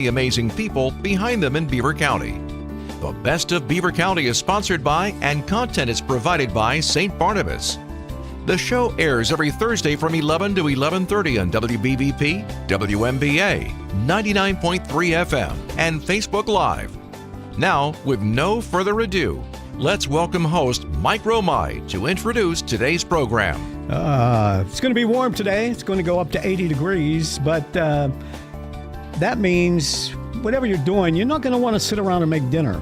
the amazing people behind them in Beaver County. The Best of Beaver County is sponsored by and content is provided by St. Barnabas. The show airs every Thursday from 11 to 11:30 on WBVP, WMBA, 99.3 FM, and Facebook Live. Now, with no further ado, let's welcome host Mike Romigh to introduce today's program. It's going to be warm today. It's going to go up to 80 degrees, but that means whatever you're doing, you're not going to want to sit around and make dinner.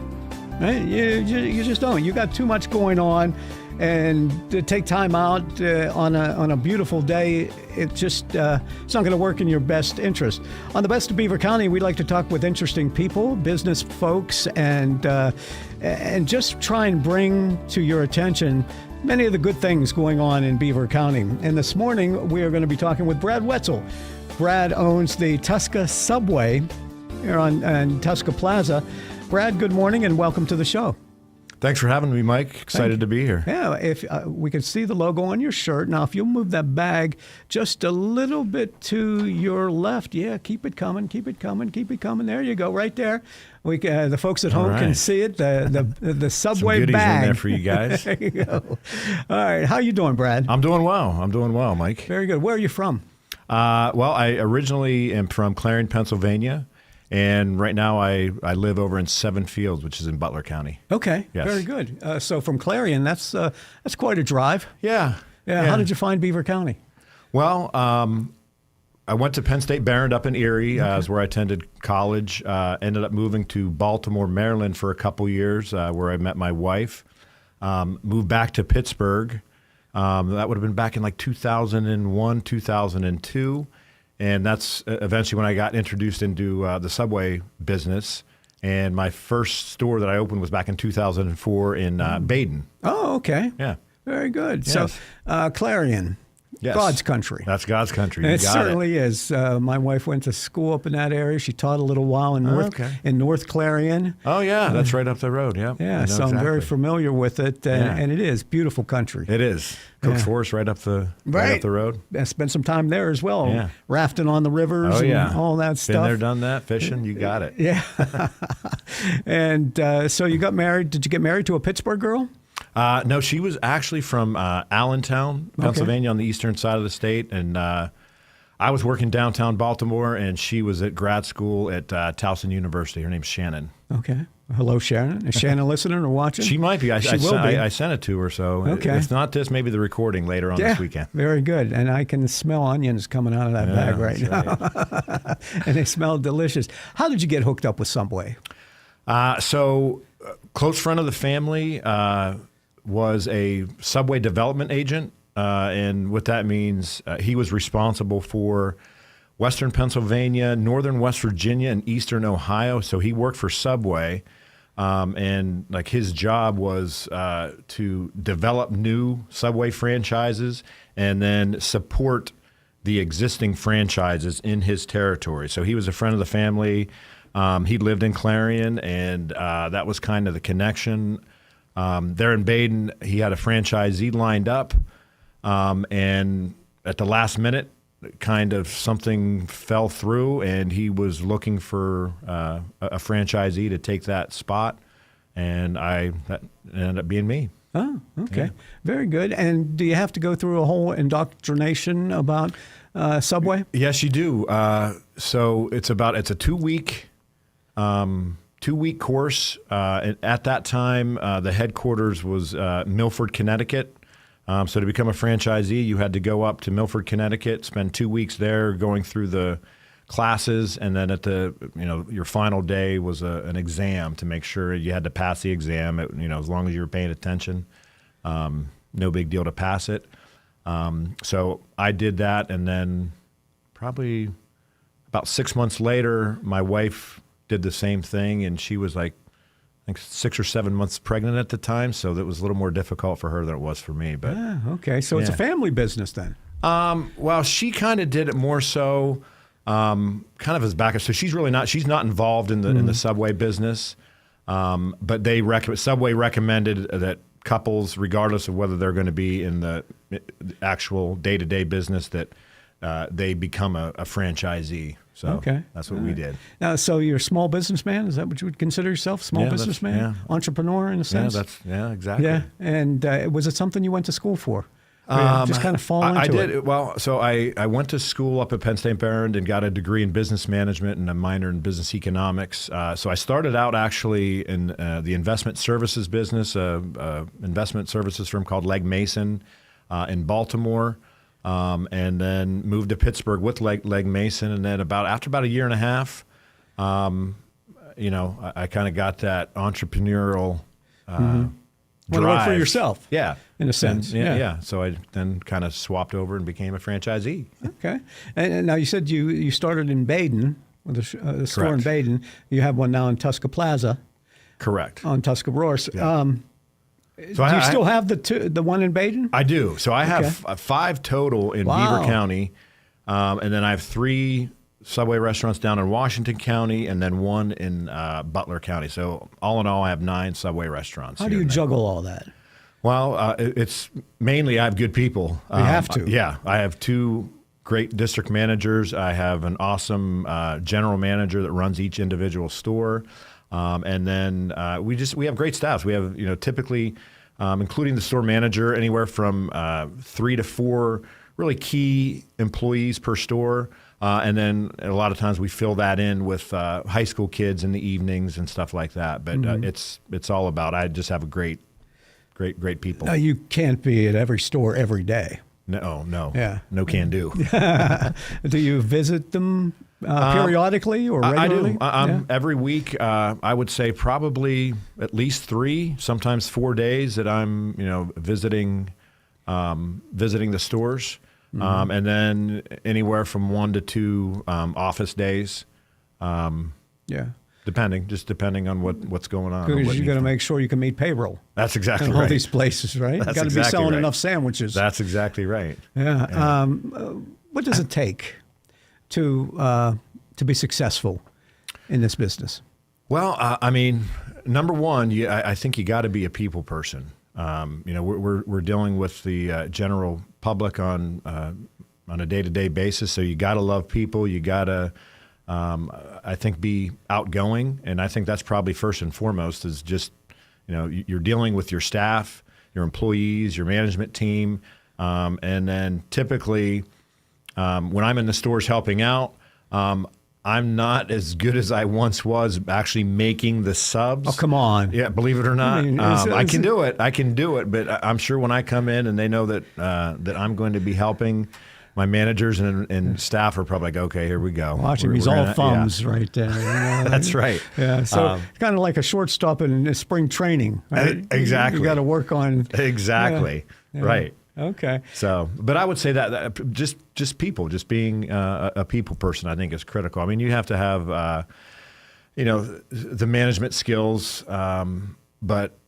Right? You just don't. You got too much going on, and to take time out on a beautiful day, it's not going to work in your best interest. On the Best of Beaver County, we like to talk with interesting people, business folks, and just try and bring to your attention many of the good things going on in Beaver County. And this morning, we are going to be talking with Brad Wetzel. Brad owns the Tusca Subway here on Tusca Plaza. Brad, good morning and welcome to the show. Thanks for having me, Mike. Excited to be here. Yeah, if we can see the logo on your shirt. Now, if you'll move that bag just a little bit to your left. Yeah, keep it coming, keep it coming, keep it coming. There you go, right there. The folks at home can see it, the Subway Some goodies bag. in there for you guys. There you go. All right, how you doing, Brad? I'm doing well, Mike. Very good. Where are you from? Well, I originally am from Clarion, Pennsylvania. And right now I live over in Seven Fields, which is in Butler County. Okay, yes. Very good. So from Clarion, that's quite a drive. Yeah. How did you find Beaver County? Well, I went to Penn State Barron up in Erie, is where I attended college. Ended up moving to Baltimore, Maryland for a couple years, where I met my wife. Moved back to Pittsburgh. That would have been back in like 2001, 2002. And that's eventually when I got introduced into the Subway business. And my first store that I opened was back in 2004 in Baden. Oh, okay. Yeah. Very good. Yes. So Clarion, yes. God's country. That's God's country. You It got certainly is. My wife went to school up in that area. She taught a little while in North Clarion. Oh, yeah. That's right up the road. Yeah. Yeah, so I'm very familiar with it. And it is beautiful country. It is. Cook's Forest right up the road. I spent some time there as well. Yeah. Rafting on the rivers and all that stuff. Been there, done that. Fishing. You got it. Yeah. And so you got married. Did you get married to a Pittsburgh girl? No, she was actually from Allentown, Pennsylvania, on the eastern side of the state. And I was working downtown Baltimore, and she was at grad school at Towson University. Her name's Shannon. Okay. Hello, Shannon. Is Shannon listening or watching? She might be. I sent it to her, so it's not this, maybe the recording later on this weekend. Very good. And I can smell onions coming out of that bag right now. Right. And they smell delicious. How did you get hooked up with Subway? So close friend of the family was a Subway development agent. And what that means, he was responsible for Western Pennsylvania, Northern West Virginia, and Eastern Ohio. So he worked for Subway. And like his job was to develop new Subway franchises and then support the existing franchises in his territory. So he was a friend of the family. He lived in Clarion, and that was kind of the connection. There in Baden, he had a franchisee lined up, and at the last minute, kind of something fell through, and he was looking for a franchisee to take that spot, and that ended up being me. Oh, okay. Yeah. Very good. And do you have to go through a whole indoctrination about Subway? Yes, you do. So it's a 2-week course. At that time, the headquarters was Milford, Connecticut. So to become a franchisee, you had to go up to Milford, Connecticut, spend 2 weeks there going through the classes, and then at your final day was an exam to make sure you had to pass the exam. As long as you were paying attention, no big deal to pass it. So I did that, and then probably about 6 months later, my wife did the same thing, and she was like, I think 6 or 7 months pregnant at the time, so that was a little more difficult for her than it was for me. But okay, so it's a family business then. Well, she kind of did it more so, kind of as backup. So she's not involved in the Subway business, but Subway recommended that couples, regardless of whether they're going to be in the actual day-to-day business, that they become a franchisee. So Okay. that's what we did. Now, so you're a small businessman? Is that what you would consider yourself? Small Yeah, that's- businessman? yeah. Entrepreneur in a sense? Exactly. Yeah. And was it something you went to school for? Or you just kind of fall into I did. it? Well, so I went to school up at Penn State Behrend and got a degree in business management and a minor in business economics. So I started out actually in the investment services business, investment services firm called Legg Mason in Baltimore. And then moved to Pittsburgh with Legg Mason, and then after about a year and a half, I kind of got that entrepreneurial Want to work for drive. yourself? Yeah, in a sense. And, Yeah. yeah. So I then kind of swapped over and became a franchisee. Okay. And now you said you started in Baden, with a store in Correct. Baden. You have one now in Tusca Plaza Correct. on Tuscarawas. Yeah. So Do you still have the one in Baden? I do. So I have Okay. 5 total in Wow. Beaver County, and then I have 3 Subway restaurants down in Washington County, and then 1 in Butler County. So all in all, I have 9 Subway restaurants. How here do you in there. juggle all that? Well, it's mainly I have good people. You have to. Yeah, I have 2 great district managers. I have an awesome general manager that runs each individual store. And then we have great staffs. We have, typically, including the store manager, anywhere from 3 to 4 really key employees per store. And then a lot of times we fill that in with high school kids in the evenings and stuff like that. But it's all about, I just have a great people. Now, you can't be at every store every day. No. Yeah. No can do. Do you visit them periodically or regularly? I do. Yeah. Every week, I would say probably at least 3, sometimes 4 days that I'm, visiting the stores, and then anywhere from 1 to 2 office days, Yeah. depending on what's going on. or Because what you're needs going to to- make sure you can meet payroll That's exactly in all right. these places, right? That's Got to exactly be selling right. enough sandwiches. That's exactly right. Yeah. What does it take to be successful in this business? Well, I mean, number one, I think you got to be a people person. We're dealing with the general public on a day-to-day basis, so you got to love people. You got to, I think, be outgoing, and I think that's probably first and foremost. Is just, you're dealing with your staff, your employees, your management team, and then typically, when I'm in the stores helping out, I'm not as good as I once was actually making the subs. Oh, come on. Yeah, believe it or not, I mean, I can do it. I can do it, but I'm sure when I come in and they know that I'm going to be helping, my managers and staff are probably like, okay, here we go. Watching these We're all gonna- thumbs yeah. right there. That's right. Yeah, so it's kind of like a shortstop in spring training. Right? Exactly. You got to work on. Exactly. Yeah. Right. Okay. So, but I would say that just people, just being a people person, I think is critical. I mean, you have to have, the management skills, but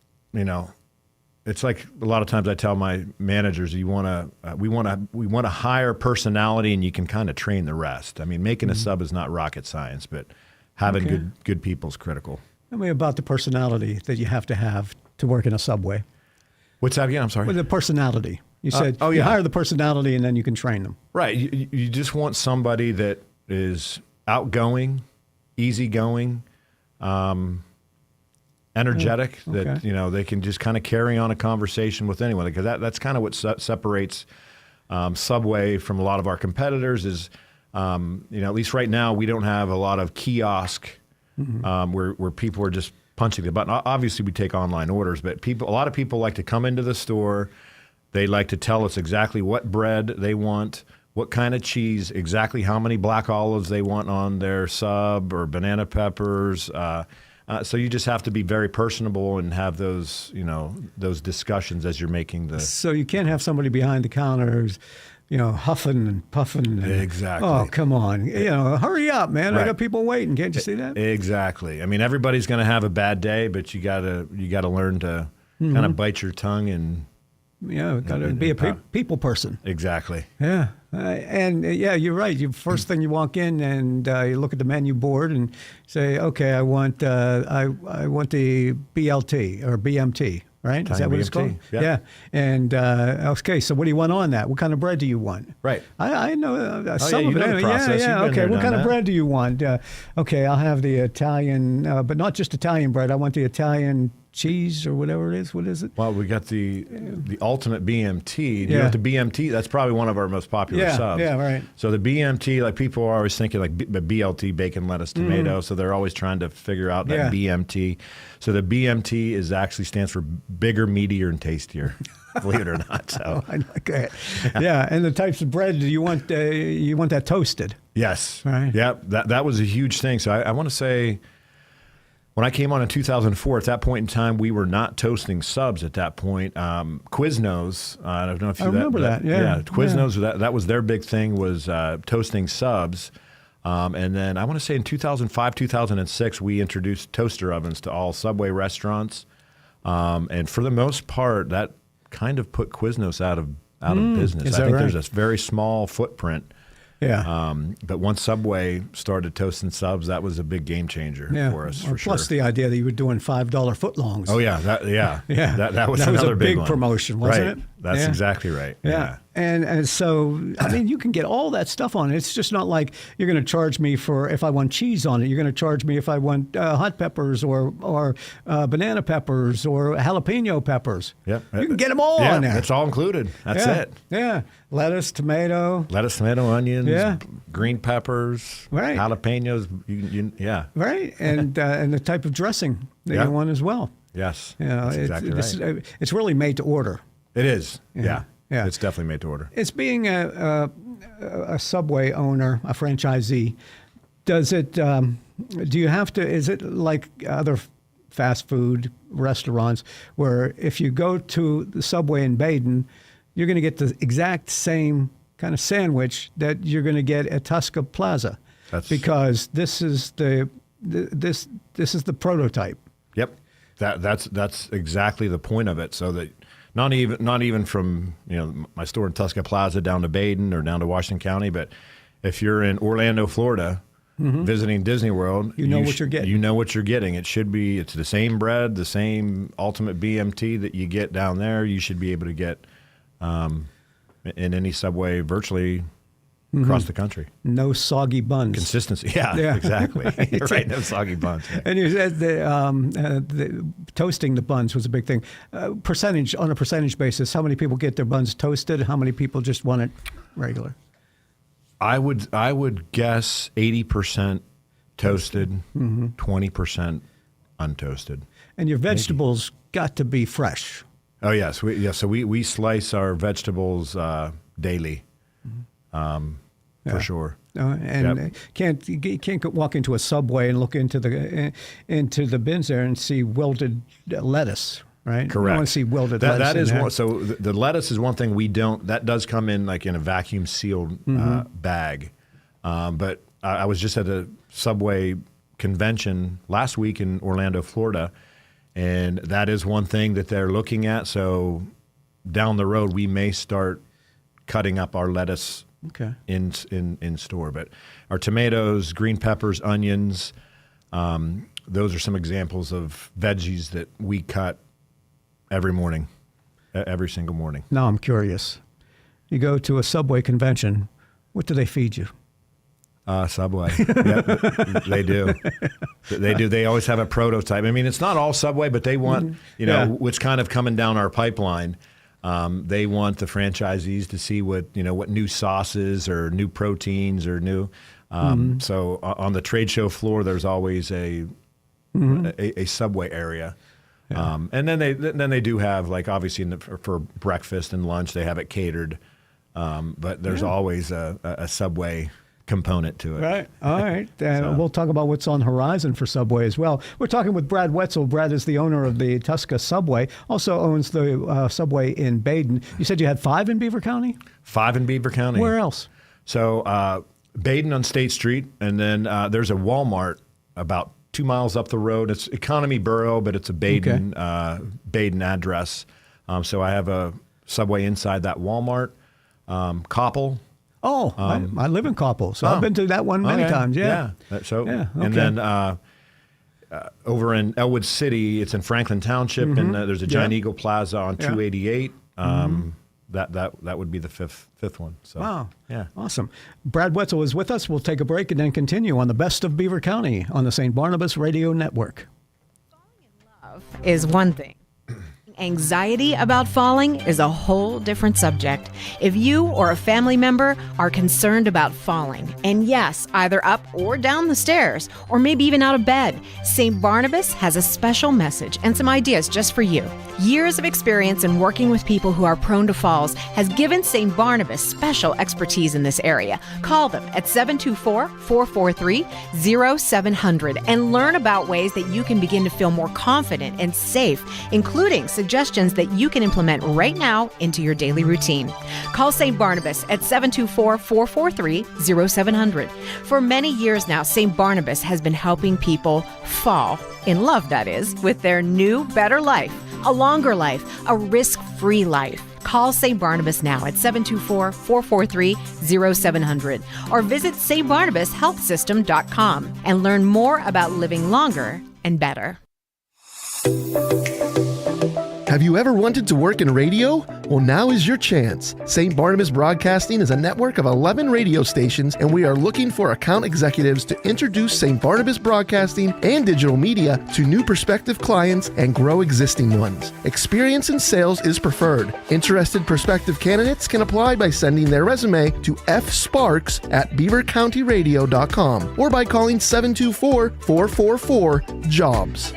it's like a lot of times I tell my managers, we want to hire personality, and you can kind of train the rest. I mean, making a sub is not rocket science, but having Okay. good people is critical. Tell me about the personality that you have to work in a Subway. What's that again? I'm sorry. With the personality. You said oh, you yeah. hire the personality and then you can train them. Right. You just want somebody that is outgoing, easygoing, energetic, Okay. that they can just kind of carry on a conversation with anyone. Because that's kind of what separates Subway from a lot of our competitors is, at least right now, we don't have a lot of kiosk where people are just punching the button. Obviously, we take online orders, but a lot of people like to come into the store. They like to tell us exactly what bread they want, what kind of cheese, exactly how many black olives they want on their sub or banana peppers. So you just have to be very personable and have those discussions as you're making the. So you can't have somebody behind the counter who's, huffing and puffing. And, Exactly. Oh, come on. Hurry up, man. I Right. got people waiting. Can't you see that? Exactly. I mean, everybody's going to have a bad day, but you gotta learn to kind of bite your tongue and. Yeah, got to be a people person. Exactly. Yeah. You're right. First thing you walk in and you look at the menu board and say, okay, I want the BLT or BMT. right? Is Italian that what it's BMT, called? yeah. And okay, so what do you want on that? What kind of bread do you want? Right. I know some you of it. know the Anyway. process. Yeah. You've been Okay, there, what done kind of that. bread do you want? Okay, I'll have the Italian, but not just Italian bread. I want the Italian cheese or whatever it is. What is it? Well, we got the ultimate BMT. Do you know Yeah. what the BMT? That's probably one of our most popular Yeah, subs. yeah, right. So the BMT, like people are always thinking like BLT, bacon, lettuce, tomato. So they're always trying to figure out that BMT. So the BMT is actually stands for bigger, meatier, and tastier. Believe it or not. So I like it. Yeah, and the types of bread, do you want that toasted? yes, Right. yeah, that was a huge thing. So I want to say, when I came on in 2004, at that point in time, we were not toasting subs at that point. Quiznos, I don't know if you I remember that. Yeah. Quiznos, that was their big thing, was toasting subs. And then I want to say in 2005, 2006, we introduced toaster ovens to all Subway restaurants. And for the most part, that kind of put Quiznos out of business. Is I that think right? there's a very small footprint. Yeah. But once Subway started toasting subs, that was a big game changer for us, Well, for sure. plus the idea that you were doing $5 footlongs. Oh yeah, that was That was another a big one. promotion, wasn't right. it? That's Yeah. exactly right. Yeah. And so, I mean, you can get all that stuff on it. It's just not like you're going to charge me for if I want cheese on it. You're going to charge me if I want hot peppers or banana peppers or jalapeno peppers. Yep. You can get them all on there. It's all included. That's yeah. it. Yeah. Lettuce, tomato. Lettuce, tomato, onions, Yeah. green peppers, Right. jalapenos. Yeah. Right. And the type of dressing that Yeah. you want as well. Yes. You know, That's exactly right. It's really made to order. It is. Yeah. Yeah. It's definitely made to order. It's being a Subway owner, a franchisee. Does it? Do you have to? Is it like other fast food restaurants where if you go to the Subway in Baden, you're going to get the exact same kind of sandwich that you're going to get at Tusca Plaza, because this is this is the prototype. Yep. That's exactly the point of it. So that not even from my store in Tusca Plaza down to Baden or down to Washington County, but if you're in Orlando, Florida, visiting Disney World, you know what you're getting. You know what you're getting. It's the same bread, the same ultimate BMT that you get down there. You should be able to get in any Subway virtually across the country. No soggy buns. Consistency. Yeah. Exactly. You're right. No soggy buns. Yeah. And you said the toasting the buns was a big thing. On a percentage basis, how many people get their buns toasted? How many people just want it regular? I would guess 80% toasted, 20% untoasted. And your vegetables got to be fresh. Oh yes, so we slice our vegetables daily, for sure. And you can't walk into a Subway and look into the bins there and see wilted lettuce, right? Correct. You don't want to see wilted lettuce. That in is there. one. So the lettuce is one thing we don't. That does come in like in a vacuum sealed bag. But I was just at a Subway convention last week in Orlando, Florida, and that is one thing that they're looking at. So down the road, we may start cutting up our lettuce in store. But our tomatoes, green peppers, onions, those are some examples of veggies that we cut every morning, every single morning. Now I'm curious. You go to a Subway convention, what do they feed you? Subway. Yep, they do. They do. They always have a prototype. I mean, it's not all Subway, but they want, what's kind of coming down our pipeline. They want the franchisees to see what new sauces or new proteins or new. So on the trade show floor, there's always a Subway area. Yeah. And then they do have, like, obviously for breakfast and lunch, they have it catered. But there's always a Subway component to it. Right. All right. We'll talk about what's on the horizon for Subway as well. We're talking with Brad Wetzel. Brad is the owner of the Tusca Subway, also owns the Subway in Baden. You said you had 5 in Beaver County? 5 in Beaver County. Where else? So Baden on State Street, and then there's a Walmart about 2 miles up the road. It's Economy Borough, but it's a Baden Baden address. So I have a Subway inside that Walmart. Koppel. Oh, I live in Koppel, so I've been to that one many times. Yeah. Okay. And then over in Elwood City, it's in Franklin Township, and there's a Giant Eagle Plaza on 288. That would be the fifth one. So, Wow. Yeah. Awesome. Brad Wetzel is with us. We'll take a break and then continue on the Best of Beaver County on the St. Barnabas Radio Network. Is one thing. Anxiety about falling is a whole different subject. If you or a family member are concerned about falling, and yes, either up or down the stairs, or maybe even out of bed, St. Barnabas has a special message and some ideas just for you. Years of experience in working with people who are prone to falls has given St. Barnabas special expertise in this area. Call them at 724-443-0700 and learn about ways that you can begin to feel more confident and safe, including suggestions that you can implement right now into your daily routine. Call St. Barnabas at 724-443-0700. For many years now, St. Barnabas has been helping people fall, in love that is, with their new, better life, a longer life, a risk-free life. Call St. Barnabas now at 724-443-0700 or visit stbarnabashealthsystem.com and learn more about living longer and better. Have you ever wanted to work in radio? Well, now is your chance. St. Barnabas Broadcasting is a network of 11 radio stations, and we are looking for account executives to introduce St. Barnabas Broadcasting and digital media to new prospective clients and grow existing ones. Experience in sales is preferred. Interested prospective candidates can apply by sending their resume to fsparks@beavercountyradio.com or by calling 724-444-JOBS.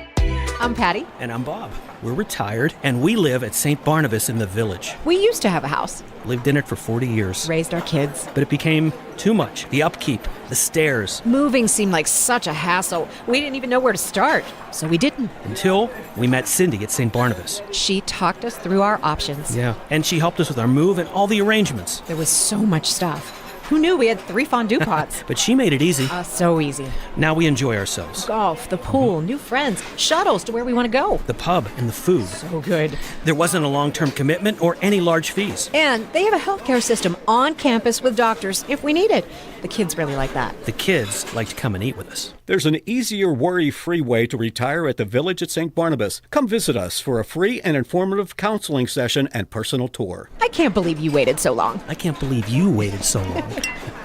I'm Patty. And I'm Bob. We're retired, and we live at St. Barnabas in the Village. We used to have a house. Lived in it for 40 years. Raised our kids. But it became too much. The upkeep, the stairs. Moving seemed like such a hassle. We didn't even know where to start, so we didn't. Until we met Cindy at St. Barnabas. She talked us through our options. Yeah. And she helped us with our move and all the arrangements. There was so much stuff. Who knew we had 3 fondue pots? But she made it easy. So easy. Now we enjoy ourselves. Golf, the pool, new friends, shuttles to where we want to go. The pub and the food. So good. There wasn't a long-term commitment or any large fees. And they have a healthcare system on campus with doctors if we need it. The kids really like that. The kids like to come and eat with us. There's an easier, worry-free way to retire at the Village at St. Barnabas. Come visit us for a free and informative counseling session and personal tour. I can't believe you waited so long. I can't believe you waited so long.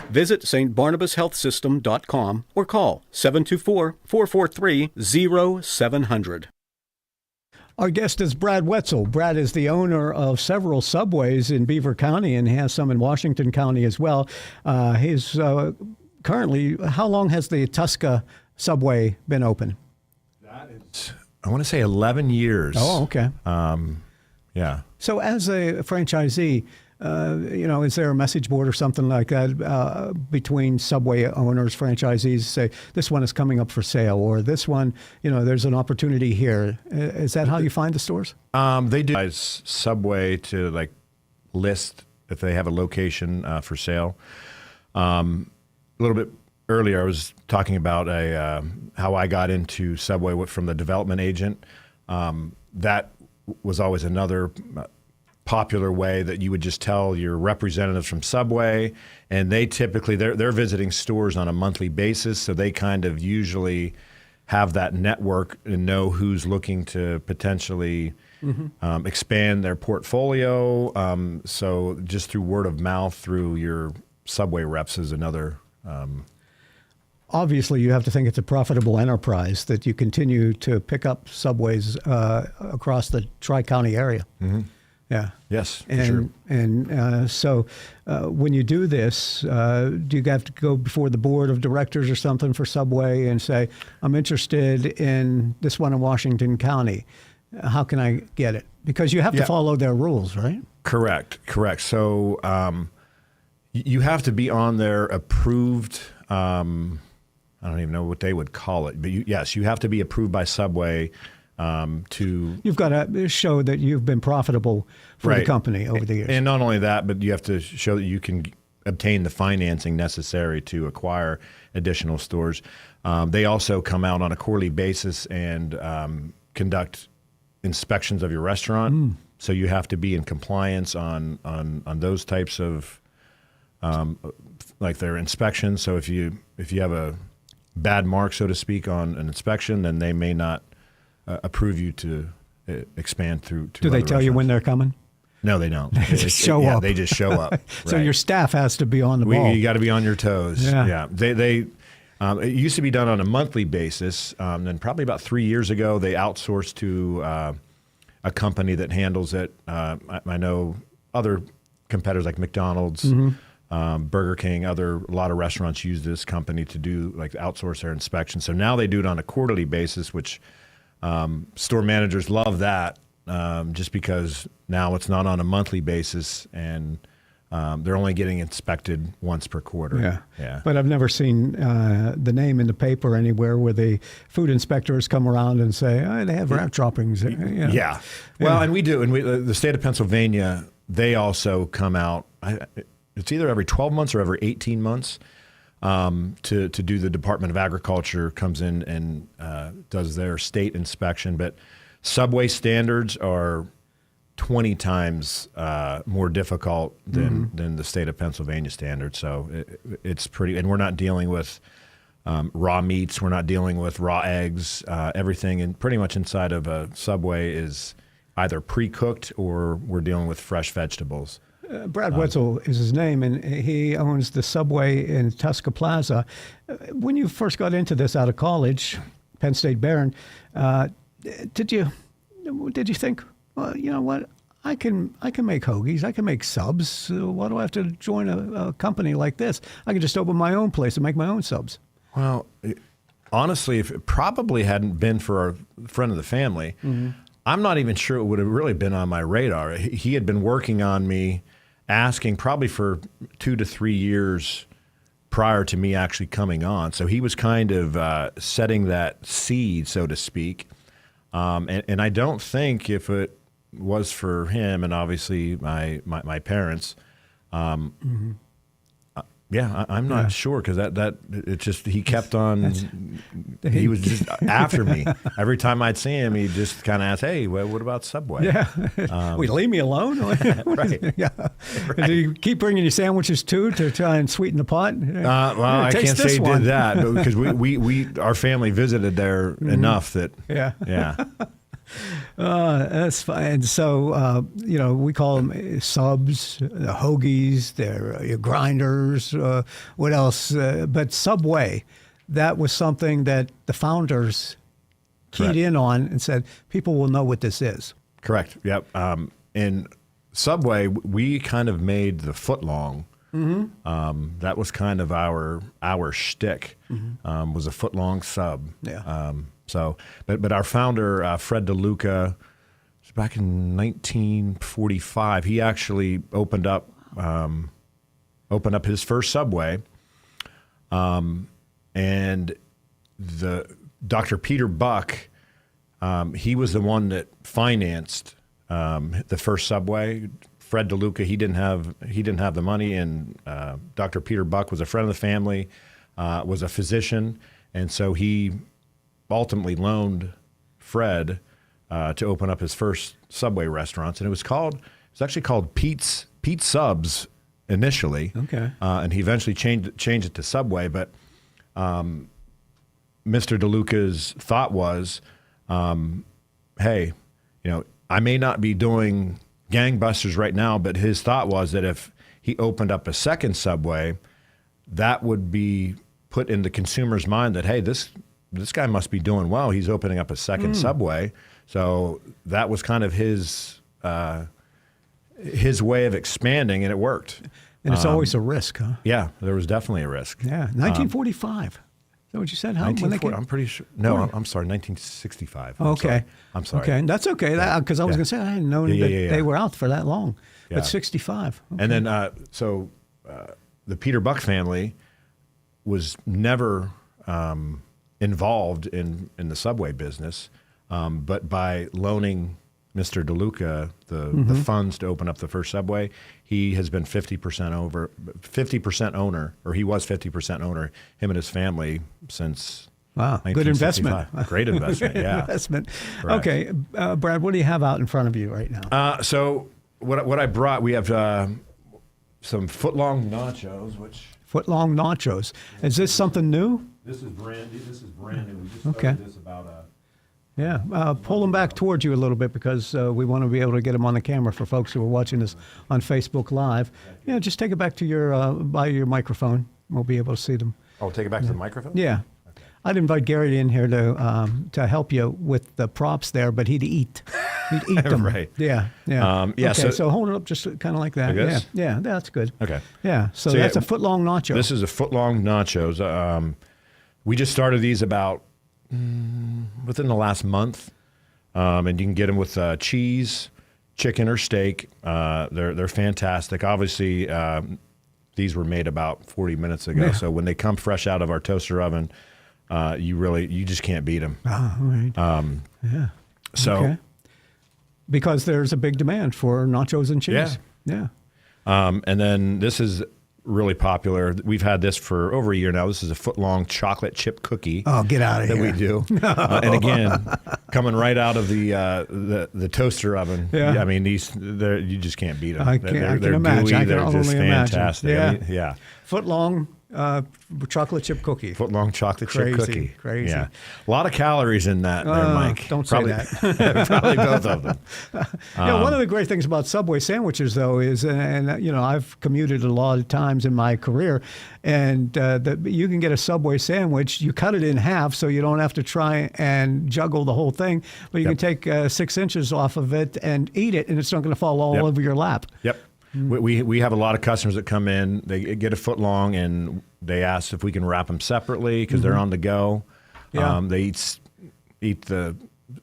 Visit stbarnabashealthsystem.com or call 724-443-0700. Our guest is Brad Wetzel. Brad is the owner of several subways in Beaver County and has some in Washington County as well. He's currently, how long has the Tusca subway been open? That is, I want to say 11 years. Oh, okay. Yeah. So as a franchisee, is there a message board or something like that between subway owners, franchisees, say this one is coming up for sale or this one, there's an opportunity here. Is that how you find the stores? They do use Subway to list if they have a location for sale. A little bit earlier, I was talking about how I got into Subway from the development agent. That was always another popular way that you would just tell your representatives from Subway, and they typically they're visiting stores on a monthly basis, so they kind of usually have that network and know who's looking to potentially expand their portfolio. So just through word of mouth, through your Subway reps is another. Obviously, you have to think it's a profitable enterprise that you continue to pick up subways across the Tri-County area. Mm-hmm. Yeah. Yes, for and, sure. And so when you do this, do you have to go before the board of directors or something for Subway and say, I'm interested in this one in Washington County. How can I get it? Because you have to follow their rules, right? Correct. So you have to be on their approved, I don't even know what they would call it, but you have to be approved by Subway you've got to show that you've been profitable for the company over the years. And not only that, but you have to show that you can obtain the financing necessary to acquire additional stores. They also come out on a quarterly basis and conduct inspections of your restaurant. So you have to be in compliance on those types of like their inspections. So if you have a bad mark, so to speak, on an inspection, then they may not approve you to expand through. Do they tell you when they're coming? No, they don't. They just show up. They just show up. So Right. your staff has to be on the ball. You got to be on your toes. Yeah. They it used to be done on a monthly basis. Then probably about 3 years ago, they outsourced to a company that handles it. I know other competitors like McDonald's, Burger King, a lot of restaurants use this company to do like outsource their inspection. So now they do it on a quarterly basis, which store managers love that. Just because now it's not on a monthly basis and they're only getting inspected once per quarter. Yeah. But I've never seen the name in the paper anywhere where the food inspectors come around and say, oh, they have rat droppings. Yeah. Well, and we do. And the state of Pennsylvania, they also come out, it's either every 12 months or every 18 months to do the Department of Agriculture comes in and does their state inspection. But Subway standards are 20 times more difficult than the state of Pennsylvania standards. So it's pretty, and we're not dealing with raw meats. We're not dealing with raw eggs. Everything and pretty much inside of a Subway is either pre-cooked or we're dealing with fresh vegetables. Brad Wetzel is his name, and he owns the Subway in Tusca Plaza. When you first got into this out of college, Penn State Barron, did you think, well, you know what, I can make hoagies, I can make subs. Why do I have to join a company like this? I can just open my own place and make my own subs. Well, honestly, if it probably hadn't been for a friend of the family, I'm not even sure it would have really been on my radar. He had been working on me, asking probably for 2 to 3 years prior to me actually coming on. So he was kind of setting that seed, so to speak. And I don't think if it was for him and obviously my parents, I'm not sure because that it just he kept on. He was just after me every time I'd see him. He just kind of asked, "Hey, what about Subway?" Yeah, wait, leave me alone. Right. Yeah. Right. Do you keep bringing you sandwiches too to try and sweeten the pot? Well, I can't say he did that because we our family visited there enough that yeah. That's fine. So, we call them subs, hoagies, they're your grinders, what else? But Subway, that was something that the founders keyed in on and said, people will know what this is. Correct. Yep. In Subway, we kind of made the footlong. That was kind of our shtick, was a footlong sub. Yeah. But our founder, Fred DeLuca, back in 1945, he actually opened up his first Subway, and the Dr. Peter Buck, he was the one that financed the first Subway. Fred DeLuca, he didn't have the money, and Dr. Peter Buck was a friend of the family, was a physician, and so he ultimately loaned Fred to open up his first Subway restaurants, and it was actually called Pete's Subs initially. Okay. And he eventually changed it to Subway. But Mr. DeLuca's thought was, hey, I may not be doing gangbusters right now, but his thought was that if he opened up a second Subway, that would be put in the consumer's mind that, hey, this guy must be doing well. He's opening up a second Subway. So that was kind of his way of expanding, and it worked. And it's always a risk, huh? Yeah, there was definitely a risk. Yeah, 1945. Is that what you said? I'm pretty sure. No, I'm sorry, 1965. Okay. I'm sorry. Okay, that's okay. Because I was going to say, I hadn't known that they were out for that long. Yeah. But 65. Okay. And then, the Peter Buck family was never involved in the Subway business, but by loaning Mr. DeLuca the funds to open up the first Subway, he has been 50% owner, or he was 50% owner, him and his family, since wow, good investment. Great investment, yeah. Investment. Correct. Okay, Brad, what do you have out in front of you right now? So what I brought, we have some footlong nachos, which Foot-long nachos. Is this something new? This is brand new. We just Okay. started this about Pull them back towards you a little bit because we want to be able to get them on the camera for folks who are watching us on Facebook Live. Yeah, just take it back to your by your microphone. We'll be able to see them. Oh, take it back to the microphone? Yeah. I'd invite Gary in here to help you with the props there, but he'd eat. He'd eat them. Right. Yeah. Yeah, Okay, so hold it up just kind of like that. Like this? Yeah, that's good. Okay. Yeah, so yeah, that's a foot-long nacho. This is a foot-long nachos. We just started these about within the last month, and you can get them with cheese, chicken, or steak. They're fantastic. Obviously, these were made about 40 minutes ago, so when they come fresh out of our toaster oven, you just can't beat them. Oh, all right. So, Okay. Because there's a big demand for nachos and cheese. Yeah. and then this is really popular. We've had this for over a year now. This is a foot-long chocolate chip cookie. Oh, get out of that here. we do. And again, coming right out of the toaster oven. Yeah. I mean, you just can't beat them. I They're can imagine. gooey. I can They're only just imagine. fantastic. Yeah. I mean, yeah. Foot-long chocolate chip cookie. Foot-long chocolate chip cookie. Crazy. Yeah. A lot of calories in that there, Mike. Don't say that. Probably both of them. One of the great things about Subway sandwiches, though, is, and I've commuted a lot of times in my career, and you can get a Subway sandwich. You cut it in half so you don't have to try and juggle the whole thing, but you can take 6 inches off of it and eat it, and it's not going to fall all over your lap. Yep. We have a lot of customers that come in, they get a foot long, and they ask if we can wrap them separately because they're on the go. Yeah. They eat the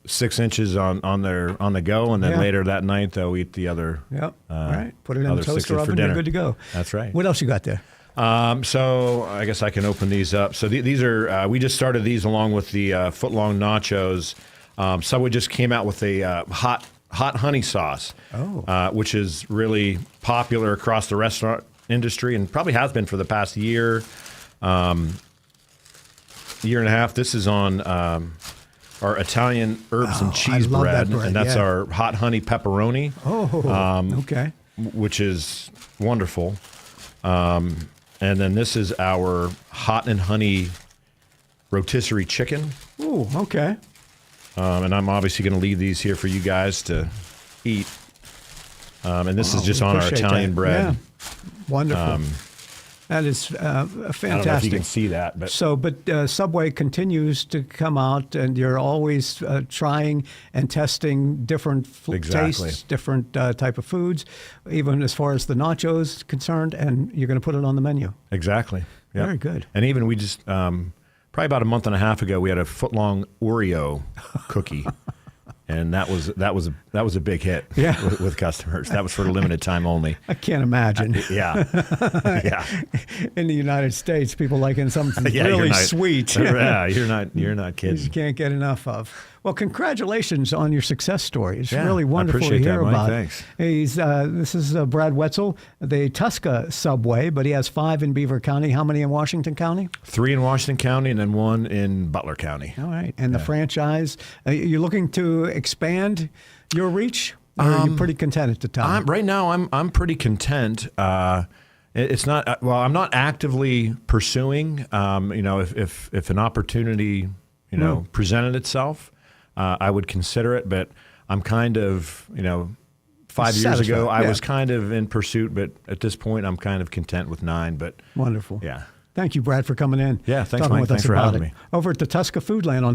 6 inches on the go, and then later that night they'll eat the other. Yep. All right. Put it in the other 6 toaster inches for oven. You're dinner. good to go. That's right. What else you got there? So I guess I can open these up. So these are we just started these along with the foot-long nachos. Subway just came out with a hot honey sauce, which is really popular across the restaurant industry and probably has been for the past year and a half. This is on our Italian herbs and cheese I love bread, that bread, and that's yeah. our hot honey pepperoni. Okay. Which is wonderful. And then this is our hot and honey rotisserie chicken. Ooh, okay. And I'm obviously going to leave these here for you guys to eat. And this is just on our Appreciate Italian that. bread. Yeah. Wonderful. That is fantastic. I don't know if you can see that, but So, but Subway continues to come out, and you're always trying and testing different Exactly. tastes, different type of foods, even as far as the nachos is concerned, and you're going to put it on the menu. exactly. Yep. Very good. And even we just probably about a month and a half ago, we had a foot-long Oreo cookie. And that was a big hit with customers. That was for a limited time only. I can't imagine. Yeah. In the United States, people liking something Yeah, you're really not- sweet. Yeah, you're not You kidding. just can't get enough of. Well, congratulations on your success story. It's Yeah, really I wonderful to appreciate hear that, Mike. about. Thanks. This is Brad Wetzel, the Tusca Subway, but he has 5 in Beaver County. How many in Washington County? 3 in Washington County and then 1 in Butler County. All right. And the franchise, you're looking to expand your reach? Or are you pretty content at the time? Right now, I'm pretty content. It's not I'm not actively pursuing. If an opportunity presented itself, I would consider it. But I'm kind of 5 years Satisfied, ago I yeah. was kind of in pursuit, but at this point I'm kind of content with 9. But Wonderful. yeah. Thank you, Brad, for coming in. Yeah, thanks, talking Mike. with Thanks us for about having it. me. Over at the Tusca Foodland on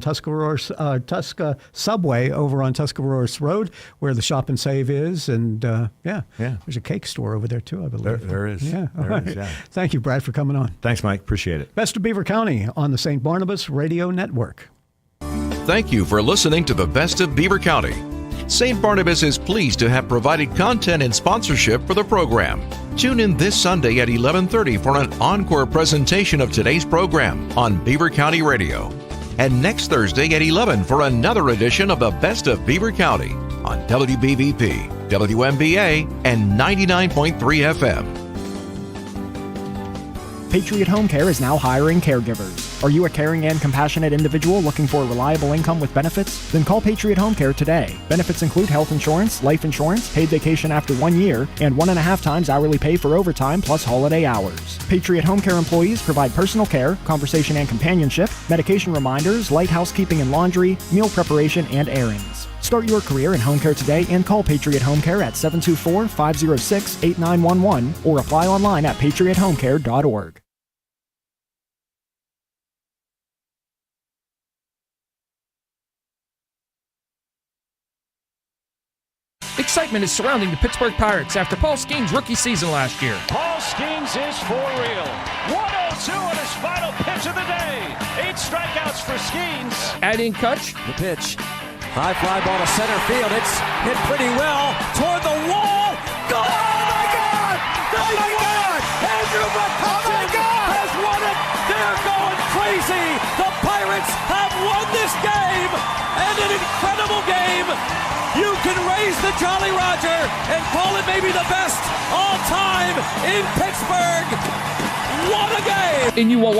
Tusca Subway over on Tuscarawas Road, where the Shop and Save is, and there's a cake store over there too, I believe. There is. Yeah. There All is, right. yeah. Thank you, Brad, for coming on. Thanks, Mike. Appreciate it. Best of Beaver County on the St. Barnabas Radio Network. Thank you for listening to the Best of Beaver County. St. Barnabas is pleased to have provided content and sponsorship for the program. Tune in this Sunday at 11:30 for an encore presentation of today's program on Beaver County Radio. And next Thursday at 11 for another edition of the Best of Beaver County on WBVP, WMBA, and 99.3 FM. Patriot Home Care is now hiring caregivers. Are you a caring and compassionate individual looking for a reliable income with benefits? Then call Patriot Home Care today. Benefits include health insurance, life insurance, paid vacation after 1 year, and 1.5 times hourly pay for overtime plus holiday hours. Patriot Home Care employees provide personal care, conversation and companionship, medication reminders, light housekeeping and laundry, meal preparation, and errands. Start your career in home care today and call Patriot Home Care at 724-506-8911 or apply online at patriothomecare.org. Excitement is surrounding the Pittsburgh Pirates after Paul Skeens' rookie season last year. Paul Skeens is for real. 102 on his final pitch of the day. 8 strikeouts for Skeens. Adding Kutch. The pitch. High fly ball to center field. It's hit pretty well toward the wall. Go! Oh my God! Oh my God! Andrew McCutcheon has won it. They're going crazy. The Pirates have won this game, and an incredible game. You can raise the Jolly Roger and call it maybe the best all time in Pittsburgh. What a game! And you want